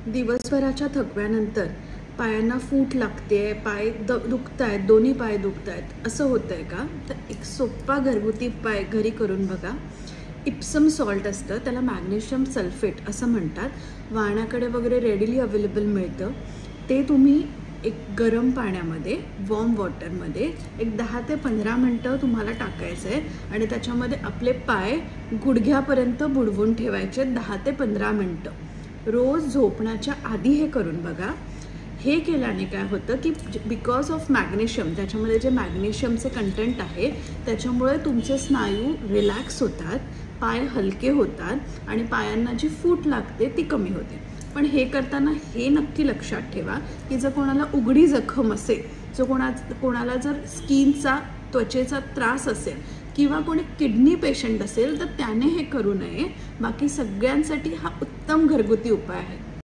दिवसभराच्या थकव्यानंतर पायांना फूट लागते, पाय दुखत आहेत, दोन्ही पाय दुखत आहेत, असं होतं आहे का? तर एक सोप्पा घरगुती उपाय घरी करून बघा. इप्सम सॉल्ट असतं, त्याला मॅग्नेशियम सल्फेट असं म्हणतात. वाण्याकडे वगैरे रेडिली अवेलेबल मिळतं. ते तुम्ही एक गरम पाण्यामध्ये, वॉर्म वॉटरमध्ये एक 10 ते 15 मिनटं तुम्हाला टाकायचं आहे आणि त्याच्यामध्ये आपले पाय गुडघ्यापर्यंत बुडवून ठेवायचे 10 ते 15 मिनटं. रोज झोपण्याच्या आधी हे करून बघा. हे केल्याने काय होतं की बिकॉज ऑफ मॅग्नेशियम, त्याच्यामध्ये जे मॅग्नेशियमचे कंटेंट आहे त्याच्यामुळे तुमचे स्नायू रिलॅक्स होतात, पाय हलके होतात आणि पायांना जी फूट लागते ती कमी होते. पण हे करताना हे नक्की लक्षात ठेवा की जर कोणाला उघडी जखम असेल, जो कोणाला जर स्किनचा, त्वचेचा त्रास असेल किंवा कोणी किडनी पेशंट असेल तर त्याने हे करू नये. बाकी सगळ्यांसाठी हा उत्तम घरगुती उपाय आहे.